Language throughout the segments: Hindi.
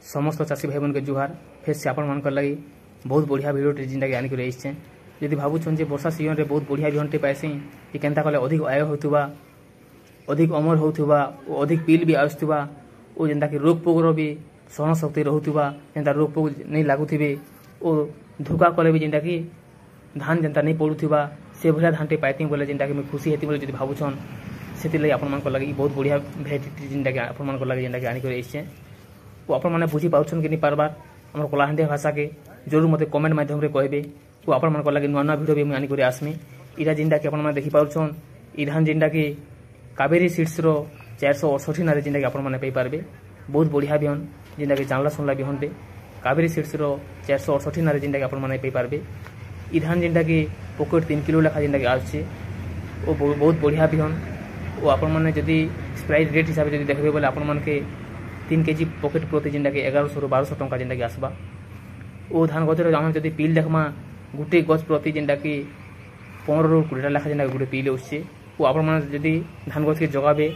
समस्त चाषी भाई मन के जुहार फेर से आपण मान लगी बहुत बढ़िया भिडियोटे जिनटा कि आनिक रही जदि भावुन जे वर्षा सीजन रे बहुत बढ़िया बिहनटे पाइसी कि केनता कले अधिक आय होतुबा अधिक अमर होतुबा और अधिक पिल भी आसुवा और जेनता कि रोग पोगर भी सहन शक्ति रहूबा जेनता रोग पोग नहीं लगुवे और धोखा कले भी जेनता कि धान जेनता नहीं पड़ुवा से भाया धानटे पाइती बोले जेनता कि खुशी हेती बोले जदि भावुन से आपण मान लगी बहुत बढ़िया भेराइटी जेनटा कि आपण मान लगी जेनटा कि आनिक रही वो आपण मैंने बुझी पार्छन कि नहीं पार्बार आम कलाहांडिया भाषा के जरूर मत कमेंट माध्यम कहे वो आपण मान लगे नुआ नुआ भिडियो भी मुझे आनिक आसमी इटा जेनटा कि आपण देखी पार्छन ई धान जेनटा कि कावेरी सीड्स रो 468 ना जेनटा कि आपण मैंने पारे बहुत बढ़िया बिहन जेनटा कि जानला सुनला बिहनटे कावेरी सीड्स रो 468 ना जेनटा कि आपण मैंने पारे ई धान जेनटा कि पॉकेट 3 किलो लेखा जेनटा कि आसुचे वो बहुत बढ़िया बिहन वो आपण मैंने जदि स्प्राइस रेट हिसाब से देखबे बोले आपण मान के 3 केजी पॉकेट प्रति जेनटा कि 1100 ରୁ 1200 टंका जेनटा कि आसबा ओ धान गजर आम जदि पिल देखमा गोटे गज प्रति जेनटा कि 15 ରୁ 20 लेखा जेनटा गोटे पिल आसुचे वो आपण मैंने जदि धान गज के जगाबे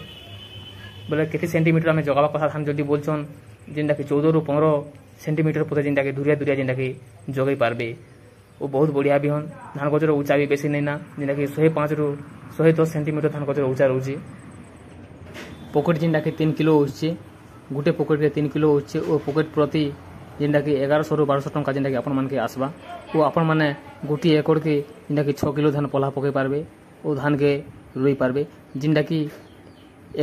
बोले केते सेंटीमीटर आम जगाबा कथा धान जदि बोलछन जेनटा कि 14 ରୁ 15 सेंटीमीटर प्रति जेनटा कि दूरिया दूरिया जेनटा कि जगै पारबे वो बहुत बढ़िया बिहन धान गजर ऊंचा भी बेसी नहीं ना जेनटा कि 105 ରୁ 110 सेंटीमीटर धान गजर ऊंचा रोचे पॉकेट जेनटा कि 3 किलो आसुचे गोटे पॉकेट रे 3 किलो होचे ओ पॉकेट प्रति जेनटा कि 1100 ରୁ 1200 टंका जेनटा कि आपण मान के आसबा ओ आपण माने गोटी एकड़ के जेनटा कि 6 किलो धान पला पके पारबे ओ धान के रोई पारबे जेनटा कि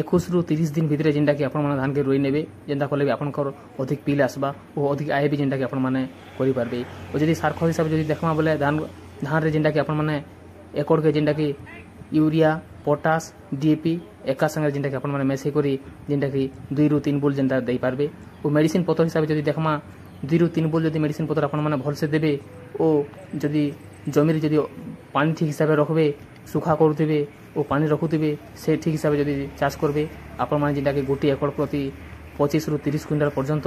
21 ରୁ 30 दिन भितर जेनटा कि आपण माने धान के रोई नेबे जेनटा कले भी आपनकर अधिक पिल आसबा ओ अधिक आय भी जेनटा कि आपण माने करि पारबे ओ जदि सार खत हिसाब जदि देखमा बोले धान रे जेनटा कि आपण माने एकड़ के जेनटा कि यूरिया पोटास डीएपी एका संगे जेनटा कि आपण माने मेसे करी जेनटा कि 2 ରୁ 3 बोल जेनटा दे पारबे ओ मेडिसिन पत्र हिसाब जदि देखमा 2 ରୁ 3 बोल जदि मेडिसिन पत्र आपण माने भल से देबे ओ जदि जमी जदि पानी ठीक हिसाब रखबे सुखा करुथिबे ओ पानी रखुथिबे से ठीक हिसाब जदि चाष करबे आपण माने जेनटा कि गोटी एकड़ प्रति 25 ରୁ 30 क्विंटल पर्यंत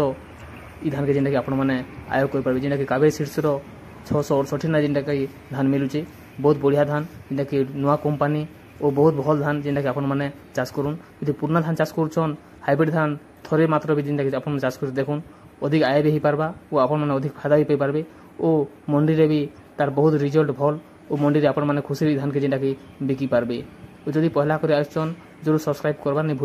ई धान के जेनटा कि आपण माने आय कर पारबे जेनटा कि कावेरी सीड्स रो 668 ना जेनटा कि धान मिलुचे बहुत बढ़िया धान जेनटा कि नुआ कंपनी और बहुत भल धान जेनटा कि आपण माने चाष करूँ यदि पुराना धान चाष करुछन हाइब्रिड धान थोड़े मात्र भी जेनटा कि आपण चाष कर देखुन अधिक आय भी पारबा और आपण माने अधिक फायदा भी पाई पारबे और मंडी रे भी तार बहुत रिजल्ट भल और मंडी रे आपण माने खुशी धान के जेनटा कि बिकी पारबे जदि पहला करे आछन जरूर सब्सक्राइब करबा नहीं।